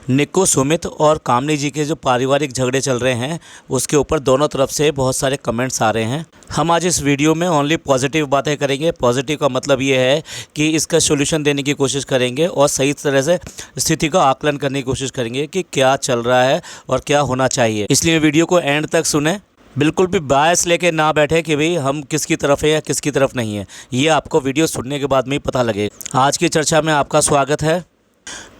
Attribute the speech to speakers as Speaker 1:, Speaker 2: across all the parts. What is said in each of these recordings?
Speaker 1: निक्कू, सुमित और कामनी जी के जो पारिवारिक झगड़े चल रहे हैं उसके ऊपर दोनों तरफ से बहुत सारे कमेंट्स आ रहे हैं। हम आज इस वीडियो में ओनली पॉजिटिव बातें करेंगे। पॉजिटिव का मतलब ये है कि इसका सॉल्यूशन देने की कोशिश करेंगे और सही तरह से स्थिति का आकलन करने की कोशिश करेंगे कि क्या चल रहा है और क्या होना चाहिए। इसलिए वीडियो को एंड तक सुने, बिल्कुल भी बायस लेके ना बैठे कि भाई हम किसकी तरफ है या किसकी तरफ नहीं है। ये आपको वीडियो सुनने के बाद में ही पता लगेगा। आज की चर्चा में आपका स्वागत है।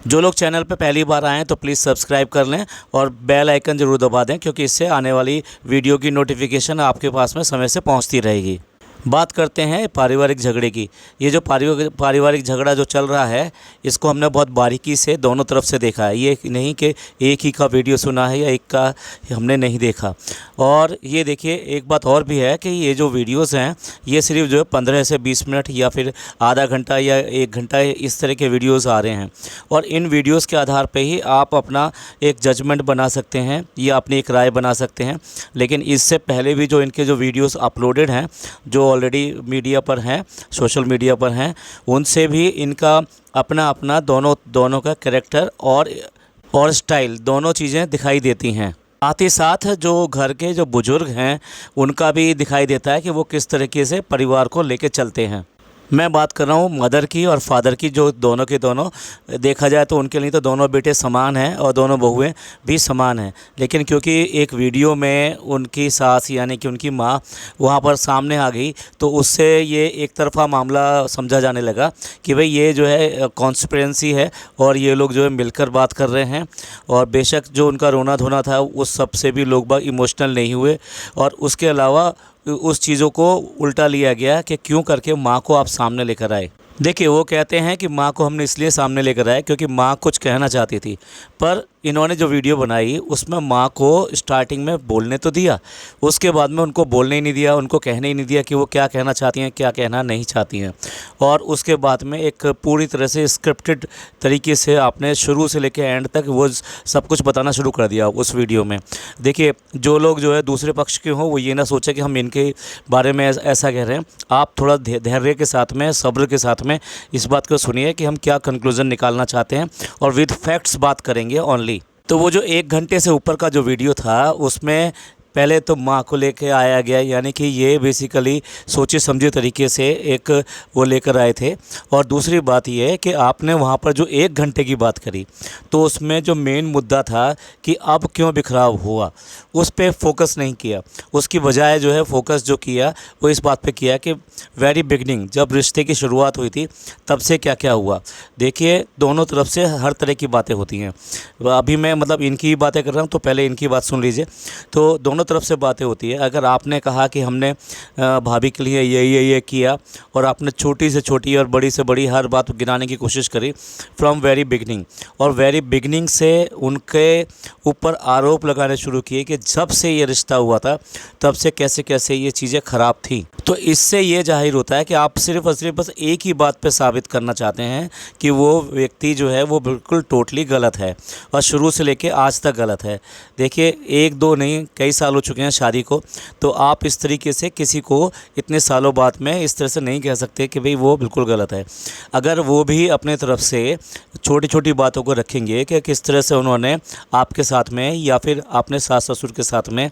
Speaker 1: जो लोग चैनल पर पहली बार आएँ तो प्लीज़ सब्सक्राइब कर लें और बेल आइकन ज़रूर दबा दें, क्योंकि इससे आने वाली वीडियो की नोटिफिकेशन आपके पास में समय से पहुंचती रहेगी। बात करते हैं पारिवारिक झगड़े की। ये जो पारिवारिक झगड़ा जो चल रहा है इसको हमने बहुत बारीकी से दोनों तरफ से देखा है। ये नहीं कि एक ही का वीडियो सुना है या एक का हमने नहीं देखा। और ये देखिए, एक बात और भी है कि ये जो वीडियोस हैं ये सिर्फ जो है 15 से 20 मिनट या फिर आधा घंटा या 1 घंटा इस तरह के वीडियोस आ रहे हैं। और इन वीडियोस के आधार पे ही आप अपना एक जजमेंट बना सकते हैं या अपनी एक राय बना सकते हैं। लेकिन इससे पहले भी जो इनके जो वीडियोस अपलोडेड हैं, जो ऑलरेडी मीडिया पर हैं, सोशल मीडिया पर हैं, उनसे भी इनका अपना अपना दोनों का कैरेक्टर और स्टाइल दोनों चीज़ें दिखाई देती हैं। साथ ही साथ जो घर के जो बुज़ुर्ग हैं उनका भी दिखाई देता है कि वो किस तरीके से परिवार को लेके चलते हैं। मैं बात कर रहा हूँ मदर की और फादर की, जो दोनों के दोनों देखा जाए तो उनके लिए तो दोनों बेटे समान हैं और दोनों बहुएं भी समान हैं। लेकिन क्योंकि एक वीडियो में उनकी सास यानी कि उनकी माँ वहाँ पर सामने आ गई तो उससे ये एक तरफ़ा मामला समझा जाने लगा कि भाई ये जो है कॉन्स्पिरेंसी है और ये लोग जो है मिलकर बात कर रहे हैं। और बेशक जो उनका रोना धोना था उस सब से भी लोग बाग इमोशनल नहीं हुए। और उसके अलावा उस चीज़ों को उल्टा लिया गया कि क्यों करके माँ को आप सामने लेकर आए। देखिए, वो कहते हैं कि माँ को हमने इसलिए सामने लेकर आए क्योंकि माँ कुछ कहना चाहती थी, पर इन्होंने जो वीडियो बनाई उसमें माँ को स्टार्टिंग में बोलने तो दिया, उसके बाद में उनको बोलने ही नहीं दिया, उनको कहने ही नहीं दिया कि वो क्या कहना चाहती हैं, क्या कहना नहीं चाहती हैं। और उसके बाद में एक पूरी तरह से स्क्रिप्टेड तरीके से आपने शुरू से लेकर एंड तक वो सब कुछ बताना शुरू कर दिया उस वीडियो में। देखिए, जो लोग जो है दूसरे पक्ष के हों वो ये ना सोचे कि हम इनके बारे में ऐसा कह रहे हैं। आप थोड़ा धैर्य के साथ में, सब्र के साथ में इस बात को सुनिए कि हम क्या कंक्लूजन निकालना चाहते हैं और विद फैक्ट्स बात करेंगे ओनली। तो वो जो 1 घंटे से ऊपर का जो वीडियो था उसमें पहले तो माँ को लेके आया गया, यानी कि ये बेसिकली सोचे समझे तरीके से एक वो लेकर आए थे। और दूसरी बात ये है कि आपने वहाँ पर जो 1 घंटे की बात करी तो उसमें जो मेन मुद्दा था कि अब क्यों बिखराव हुआ उस पर फोकस नहीं किया। उसकी बजाय जो है फोकस जो किया वो इस बात पे किया कि वेरी बिगनिंग, जब रिश्ते की शुरुआत हुई थी तब से क्या क्या हुआ। देखिए, दोनों तरफ से हर तरह की बातें होती हैं। अभी मैं मतलब इनकी ही बातें कर रहा हूँ तो पहले इनकी बात सुन लीजिए। तो दोनों तरफ से बातें होती है। अगर आपने कहा कि हमने भाभी के लिए ये किया और आपने छोटी से छोटी और बड़ी से बड़ी हर बात गिनाने की कोशिश करी फ्रॉम वेरी बिगनिंग, और वेरी बिगनिंग से उनके ऊपर आरोप लगाने शुरू किए कि जब से ये रिश्ता हुआ था तब से कैसे कैसे ये चीज़ें ख़राब थी। तो इससे ये जाहिर होता है कि आप सिर्फ और सिर्फ बस एक ही बात पे साबित करना चाहते हैं कि वो व्यक्ति जो है वो बिल्कुल टोटली गलत है और शुरू से लेके आज तक गलत है। देखिए, 1-2 नहीं कई साल हो चुके हैं शादी को, तो आप इस तरीके से किसी को इतने सालों बाद में इस तरह से नहीं कह सकते कि भाई वो बिल्कुल गलत है। अगर वो भी अपने तरफ से छोटी छोटी बातों को रखेंगे कि किस तरह से उन्होंने आपके साथ में या फिर अपने सास ससुर के साथ में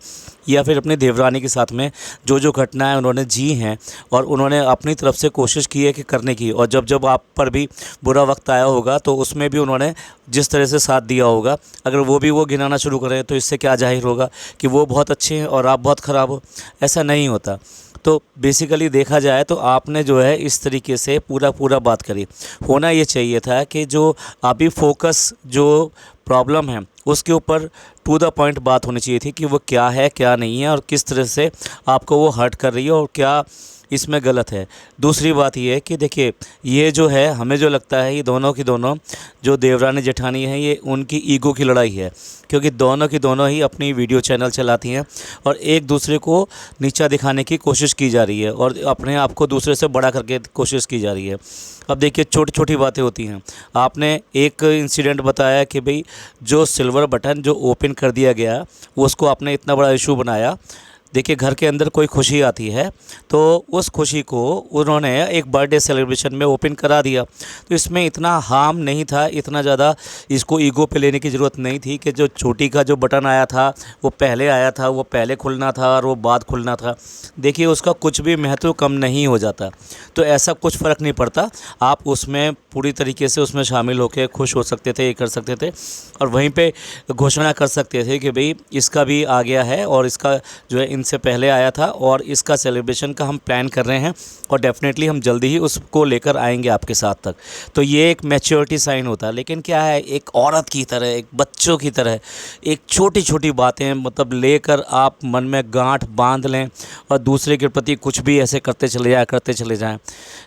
Speaker 1: या फिर अपनी देवरानी के साथ में जो जो घटनाएं उन्होंने जी हैं और उन्होंने अपनी तरफ से कोशिश की है कि करने की, और जब जब आप पर भी बुरा वक्त आया होगा तो उसमें भी उन्होंने जिस तरह से साथ दिया होगा, अगर वो भी वो गिनाना शुरू करें तो इससे क्या जाहिर होगा कि वो बहुत अच्छे हैं और आप बहुत ख़राब हो। ऐसा नहीं होता। तो बेसिकली देखा जाए तो आपने जो है इस तरीके से पूरा बात करी। होना ये चाहिए था कि जो अभी फोकस जो प्रॉब्लम है उसके ऊपर टू द पॉइंट बात होनी चाहिए थी कि वो क्या है क्या नहीं है और किस तरह से आपको वो हर्ट कर रही है और क्या इसमें गलत है। दूसरी बात ये है कि देखिए, ये जो है हमें जो लगता है ये दोनों की दोनों जो देवरानी जेठानी है ये उनकी ईगो की लड़ाई है, क्योंकि दोनों की दोनों ही अपनी वीडियो चैनल चलाती हैं और एक दूसरे को नीचा दिखाने की कोशिश की जा रही है और अपने आप को दूसरे से बड़ा करके कोशिश की जा रही है। अब देखिए, छोटी छोटी बातें होती हैं। आपने एक इंसिडेंट बताया कि भाई जो सिल्वर बटन जो ओपन कर दिया गया वो उसको आपने इतना बड़ा इशू बनाया। देखिए घर के अंदर कोई खुशी आती है तो उस खुशी को उन्होंने एक बर्थडे सेलिब्रेशन में ओपन करा दिया। तो इसमें इतना हार्म नहीं था, इतना ज़्यादा इसको ईगो पे लेने की ज़रूरत नहीं थी कि जो छोटी का जो बटन आया था वो पहले आया था, वो पहले खुलना था और वो बाद खुलना था। देखिए उसका कुछ भी महत्व कम नहीं हो जाता। तो ऐसा कुछ फ़र्क नहीं पड़ता, आप उसमें पूरी तरीके से उसमें शामिल होकर खुश हो सकते थे, ये कर सकते थे और वहीं पे घोषणा कर सकते थे कि भाई इसका भी आ गया है और इसका जो है इनसे पहले आया था और इसका सेलिब्रेशन का हम प्लान कर रहे हैं और डेफ़िनेटली हम जल्दी ही उसको लेकर आएंगे आपके साथ तक। तो ये एक मैच्योरिटी साइन होता है। लेकिन क्या है, एक औरत की तरह, एक बच्चों की तरह एक छोटी छोटी बातें मतलब लेकर आप मन में गांठ बांध लें और दूसरे के प्रति कुछ भी ऐसे करते चले जाएं।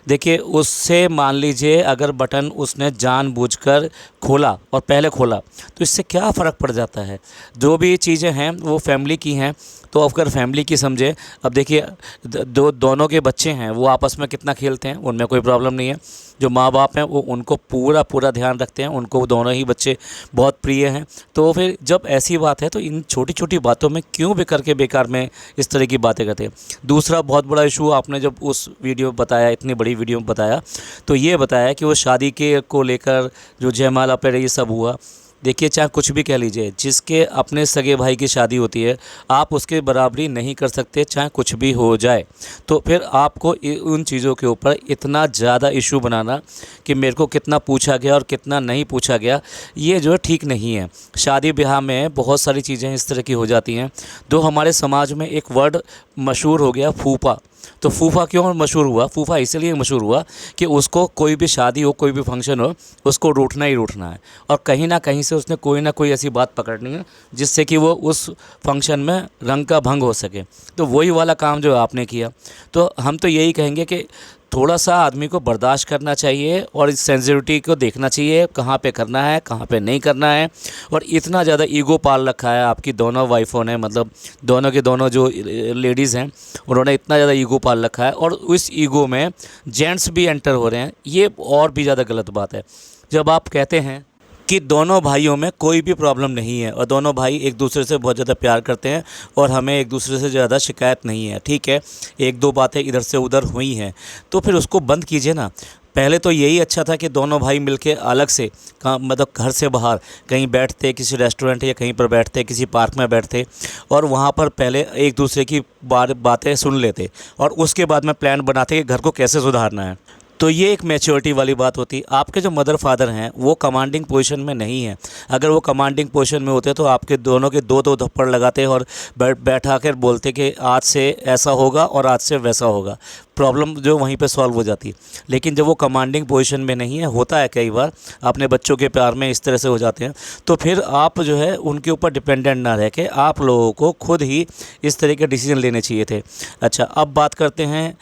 Speaker 1: देखिए उससे मान लीजिए अगर बटन उसने जानबूझकर खोला और पहले खोला तो इससे क्या फ़र्क पड़ जाता है। जो भी चीज़ें हैं वो फैमिली की हैं, तो अगर फैमिली की समझे। अब देखिए दोनों के बच्चे हैं वो आपस में कितना खेलते हैं, उनमें कोई प्रॉब्लम नहीं है। जो माँ बाप हैं वो उनको पूरा ध्यान रखते हैं, उनको दोनों ही बच्चे बहुत प्रिय हैं। तो फिर जब ऐसी बात है तो इन छोटी छोटी बातों में क्यों भी करके बेकार में इस तरह की बातें करते हैं। दूसरा बहुत बड़ा इशू आपने जब उस वीडियो बताया, इतनी बड़ी वीडियो में बताया, तो ये बताया कि वो शादी के को लेकर जो जयमाला पर ये सब हुआ। देखिए चाहे कुछ भी कह लीजिए, जिसके अपने सगे भाई की शादी होती है आप उसके बराबरी नहीं कर सकते, चाहे कुछ भी हो जाए। तो फिर आपको उन चीज़ों के ऊपर इतना ज़्यादा इशू बनाना कि मेरे को कितना पूछा गया और कितना नहीं पूछा गया, ये जो है ठीक नहीं है। शादी ब्याह में बहुत सारी चीज़ें इस तरह की हो जाती हैं। तो हमारे समाज में एक वर्ड मशहूर हो गया, फूफा। तो फूफा क्यों मशहूर हुआ? फूफा इसलिए मशहूर हुआ कि उसको कोई भी शादी हो, कोई भी फंक्शन हो, उसको रूठना ही रूठना है और कहीं ना कहीं से उसने कोई ना कोई ऐसी बात पकड़नी है जिससे कि वो उस फंक्शन में रंग का भंग हो सके। तो वही वाला काम जो आपने किया। तो हम तो यही कहेंगे कि थोड़ा सा आदमी को बर्दाश्त करना चाहिए और इस सेंसिटिविटी को देखना चाहिए, कहाँ पे करना है कहाँ पे नहीं करना है। और इतना ज़्यादा ईगो पाल रखा है आपकी दोनों वाइफों ने, मतलब दोनों के दोनों जो लेडीज़ हैं उन्होंने इतना ज़्यादा ईगो पाल रखा है और उस ईगो में जेंट्स भी एंटर हो रहे हैं। ये और भी ज़्यादा गलत बात है। जब आप कहते हैं कि दोनों भाइयों में कोई भी प्रॉब्लम नहीं है और दोनों भाई एक दूसरे से बहुत ज़्यादा प्यार करते हैं और हमें एक दूसरे से ज़्यादा शिकायत नहीं है, ठीक है, एक दो बातें इधर से उधर हुई हैं, तो फिर उसको बंद कीजिए ना। पहले तो यही अच्छा था कि दोनों भाई मिलके अलग से मतलब घर से बाहर कहीं बैठते, किसी रेस्टोरेंट या कहीं पर बैठते, किसी पार्क में बैठते और वहाँ पर पहले एक दूसरे की बातें सुन लेते और उसके बाद में प्लान बनाते कि घर को कैसे सुधारना है। तो ये एक मैच्योरिटी वाली बात होती। आपके जो मदर फादर हैं वो कमांडिंग पोजीशन में नहीं है। अगर वो कमांडिंग पोजीशन में होते तो आपके दोनों के दो थप्पड़ लगाते और बैठा कर बोलते कि आज से ऐसा होगा और आज से वैसा होगा, प्रॉब्लम जो वहीं पे सॉल्व हो जाती। लेकिन जब वो कमांडिंग पोजीशन में नहीं है, होता है कई बार अपने बच्चों के प्यार में इस तरह से हो जाते हैं, तो फिर आप जो है उनके ऊपर डिपेंडेंट ना रह के आप लोगों को खुद ही इस तरह के डिसीजन लेने चाहिए थे। अच्छा, अब बात करते हैं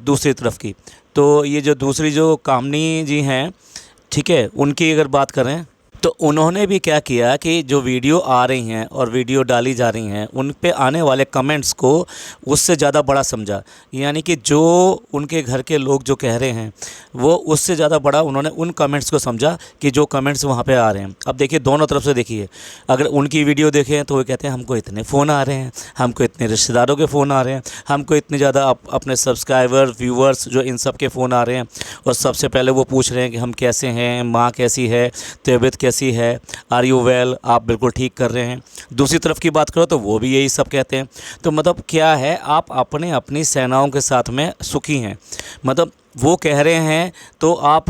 Speaker 1: दूसरी तरफ की। तो ये जो दूसरी जो कामनी जी हैं, ठीक है, उनकी अगर बात करें तो उन्होंने भी क्या किया कि जो वीडियो आ रही हैं और वीडियो डाली जा रही हैं उन पे आने वाले कमेंट्स को उससे ज़्यादा बड़ा समझा। यानी कि जो उनके घर के लोग जो कह रहे हैं वो उससे ज़्यादा बड़ा उन्होंने उन कमेंट्स को समझा कि जो कमेंट्स वहाँ पे आ रहे हैं। अब देखिए दोनों तरफ से देखिए, अगर उनकी वीडियो देखें तो वो कहते हैं हमको इतने फ़ोन आ रहे हैं, हमको इतने रिश्तेदारों के फ़ोन आ रहे हैं, हमको इतने ज़्यादा अपने सब्सक्राइबर व्यूवर्स जो इन सब के फ़ोन आ रहे हैं और सबसे पहले वो पूछ रहे हैं कि हम कैसे हैं, माँ कैसी है, तबीयत कैसी है, आर यू वेल, आप बिल्कुल ठीक कर रहे हैं। दूसरी तरफ की बात करो तो वो भी यही सब कहते हैं। तो मतलब क्या है, आप अपनी सेनाओं के साथ में सुखी हैं। मतलब वो कह रहे हैं तो आप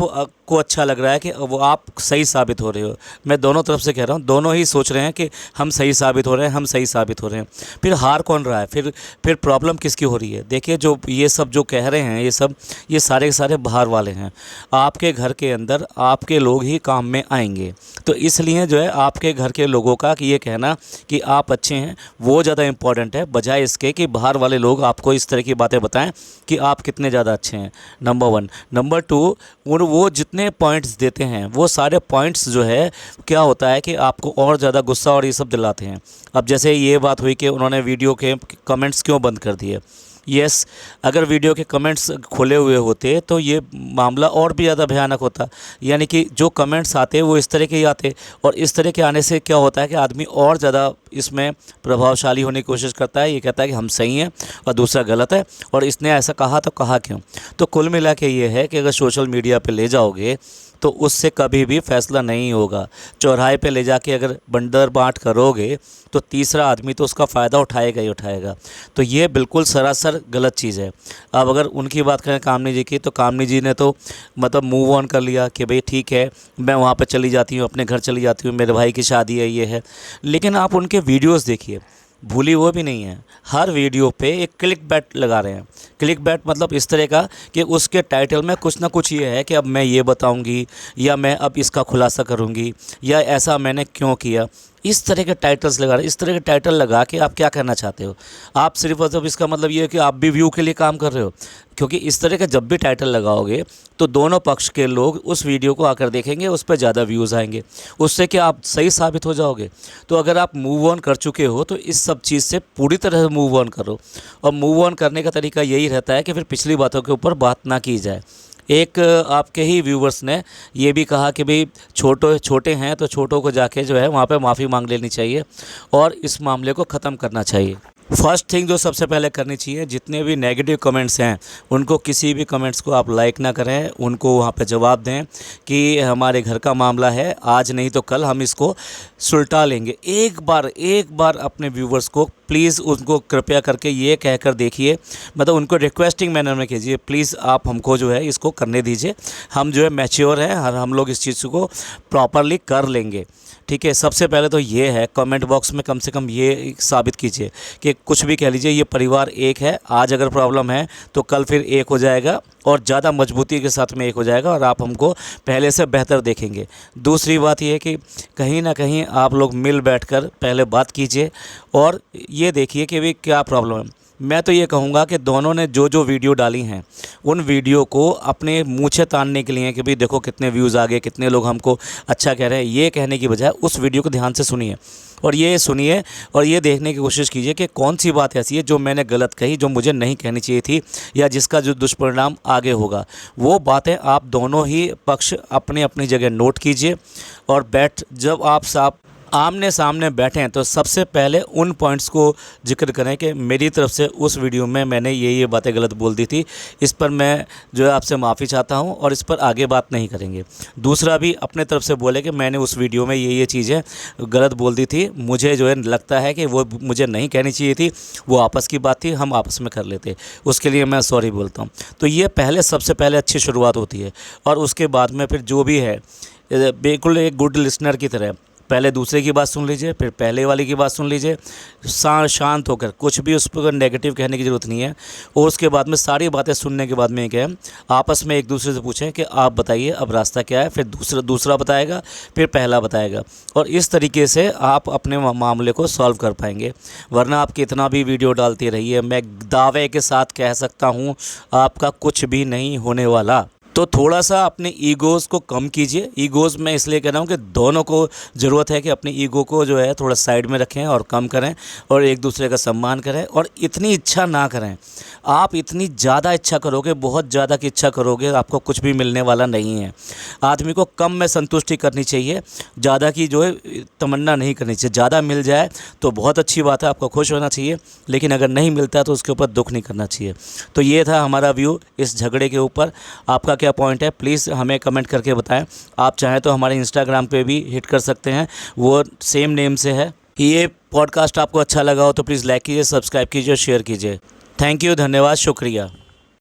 Speaker 1: को अच्छा लग रहा है कि वो आप सही साबित हो रहे हो। मैं दोनों तरफ से कह रहा हूँ, दोनों ही सोच रहे हैं कि हम सही साबित हो रहे हैं, हम सही साबित हो रहे हैं। फिर हार कौन रहा है, फिर प्रॉब्लम किसकी हो रही है? देखिए जो ये सब जो कह रहे हैं ये सारे के सारे बाहर वाले हैं। आपके घर के अंदर आपके लोग ही काम में आएंगे। तो इसलिए जो है आपके घर के लोगों का कि ये कहना कि आप अच्छे हैं वो ज़्यादा इम्पॉर्टेंट है, बजाय इसके कि बाहर वाले लोग आपको इस तरह की बातें बताएं कि आप कितने ज़्यादा अच्छे हैं। नंबर 1। नंबर 2, वो जितने पॉइंट्स देते हैं वो सारे पॉइंट्स जो है क्या होता है कि आपको और ज़्यादा गुस्सा और ये सब दिलाते हैं। अब जैसे ये बात हुई कि उन्होंने वीडियो के कमेंट्स क्यों बंद कर दिए, यस, अगर वीडियो के कमेंट्स खुले हुए होते तो ये मामला और भी ज़्यादा भयानक होता। यानी कि जो कमेंट्स आते वो इस तरह के ही आते, और इस तरह के आने से क्या होता है कि आदमी और ज़्यादा इसमें प्रभावशाली होने की कोशिश करता है। ये कहता है कि हम सही हैं और दूसरा गलत है, और इसने ऐसा कहा तो कहा क्यों। तो कुल मिला के ये है कि अगर सोशल मीडिया पे ले जाओगे तो उससे कभी भी फैसला नहीं होगा। चौराहे पे ले जाके अगर बंदर बांट करोगे तो तीसरा आदमी तो उसका फ़ायदा उठाएगा ही उठाएगा। तो ये बिल्कुल सरासर गलत चीज़ है। अब अगर उनकी बात करें कामनी जी की, तो कामनी जी ने तो मतलब मूव ऑन कर लिया कि भाई ठीक है, मैं वहाँ पे चली जाती हूँ, अपने घर चली जाती हूँ, मेरे भाई की शादी है, ये है। लेकिन आप उनके वीडियोज़ देखिए, भूली वो भी नहीं है। हर वीडियो पे एक क्लिक बैट लगा रहे हैं। क्लिक बैट मतलब इस तरह का कि उसके टाइटल में कुछ ना कुछ ये है कि अब मैं ये बताऊंगी, या मैं अब इसका खुलासा करूंगी, या ऐसा मैंने क्यों किया। इस तरह के टाइटल्स लगा रहे हैं। इस तरह के टाइटल लगा के आप क्या कहना चाहते हो? आप सिर्फ मतलब इसका मतलब ये है कि आप भी व्यू के लिए काम कर रहे हो। क्योंकि इस तरह के जब भी टाइटल लगाओगे तो दोनों पक्ष के लोग उस वीडियो को आकर देखेंगे, उस पर ज़्यादा व्यूज़ आएंगे, उससे क्या आप सही साबित हो जाओगे। तो अगर आप मूव ऑन कर चुके हो तो इस सब चीज़ से पूरी तरह से मूव ऑन करो। और मूव ऑन करने का तरीका यही रहता है कि फिर पिछली बातों के ऊपर बात ना की जाए। एक आपके ही व्यूवर्स ने ये भी कहा कि भाई छोटे हैं तो छोटों को जाके जो है वहाँ पे माफ़ी मांग लेनी चाहिए और इस मामले को ख़त्म करना चाहिए। फर्स्ट थिंग जो सबसे पहले करनी चाहिए, जितने भी नेगेटिव कमेंट्स हैं उनको, किसी भी कमेंट्स को आप लाइक ना करें, उनको वहाँ पे जवाब दें कि हमारे घर का मामला है, आज नहीं तो कल हम इसको सुलटा लेंगे। एक बार अपने व्यूवर्स को प्लीज़ उनको कृपया करके ये कहकर देखिए, मतलब उनको रिक्वेस्टिंग मैनर में कीजिए, प्लीज़ आप हमको जो है इसको करने दीजिए, हम जो है मैच्योर हैं, हम लोग इस चीज़ को प्रॉपरली कर लेंगे। ठीक है, सबसे पहले तो ये है, कमेंट बॉक्स में कम से कम ये साबित कीजिए कि कुछ भी कह लीजिए, ये परिवार एक है, आज अगर प्रॉब्लम है तो कल फिर एक हो जाएगा और ज़्यादा मजबूती के साथ में एक हो जाएगा और आप हमको पहले से बेहतर देखेंगे। दूसरी बात ये है कि कहीं ना कहीं आप लोग मिल बैठकर पहले बात कीजिए और ये देखिए कि भाई क्या प्रॉब्लम है। मैं तो ये कहूँगा कि दोनों ने जो वीडियो डाली हैं उन वीडियो को अपने मूँछें तानने के लिए कि भाई देखो कितने व्यूज़ आ गए, कितने लोग हमको अच्छा कह रहे हैं, ये कहने की बजाय उस वीडियो को ध्यान से सुनिए और ये देखने की कोशिश कीजिए कि कौन सी बात ऐसी है जो मैंने गलत कही, जो मुझे नहीं कहनी चाहिए थी, या जिसका जो दुष्परिणाम आगे होगा। वो बातें आप दोनों ही पक्ष अपनी अपनी जगह नोट कीजिए और जब आप आमने सामने बैठें तो सबसे पहले उन पॉइंट्स को जिक्र करें कि मेरी तरफ से उस वीडियो में मैंने ये बातें गलत बोल दी थी, इस पर मैं जो है आपसे माफ़ी चाहता हूं और इस पर आगे बात नहीं करेंगे। दूसरा भी अपने तरफ से बोले कि मैंने उस वीडियो में ये चीज़ें गलत बोल दी थी, मुझे जो है लगता है कि वो मुझे नहीं कहनी चाहिए थी, वो आपस की बात थी, हम आपस में कर लेते, उसके लिए मैं सॉरी बोलता हूँ। तो ये सबसे पहले अच्छी शुरुआत होती है और उसके बाद में फिर जो भी है बिल्कुल एक गुड लिसनर की तरह पहले दूसरे की बात सुन लीजिए, फिर पहले वाले की बात सुन लीजिए, शांत होकर, कुछ भी उस पर नेगेटिव कहने की ज़रूरत नहीं है। और उसके बाद में सारी बातें सुनने के बाद में क्या है, आपस में एक दूसरे से पूछें कि आप बताइए अब रास्ता क्या है, फिर दूसरा बताएगा, फिर पहला बताएगा, और इस तरीके से आप अपने मामले को सॉल्व कर पाएंगे। वरना आप कितना भी वीडियो डालते रहिए, मैं दावे के साथ कह सकता हूँ आपका कुछ भी नहीं होने वाला। तो थोड़ा सा अपने ईगोज़ को कम कीजिए। ईगोज़ मैं इसलिए कह रहा हूँ कि दोनों को ज़रूरत है कि अपने ईगो को जो है थोड़ा साइड में रखें और कम करें और एक दूसरे का सम्मान करें और इतनी इच्छा ना करें। आप इतनी ज़्यादा इच्छा करोगे, बहुत ज़्यादा की इच्छा करोगे, आपको कुछ भी मिलने वाला नहीं है। आदमी को कम में संतुष्टि करनी चाहिए, ज़्यादा की जो है तमन्ना नहीं करनी चाहिए। ज़्यादा मिल जाए तो बहुत अच्छी बात है, आपको खुश होना चाहिए, लेकिन अगर नहीं मिलता तो उसके ऊपर दुख नहीं करना चाहिए। तो ये था हमारा व्यू इस झगड़े के ऊपर। आपका क्या पॉइंट है प्लीज़ हमें कमेंट करके बताएं। आप चाहें तो हमारे इंस्टाग्राम पे भी हिट कर सकते हैं, वो सेम नेम से है। ये पॉडकास्ट आपको अच्छा लगा हो तो प्लीज़ लाइक कीजिए, सब्सक्राइब कीजिए और शेयर कीजिए। थैंक यू, धन्यवाद, शुक्रिया।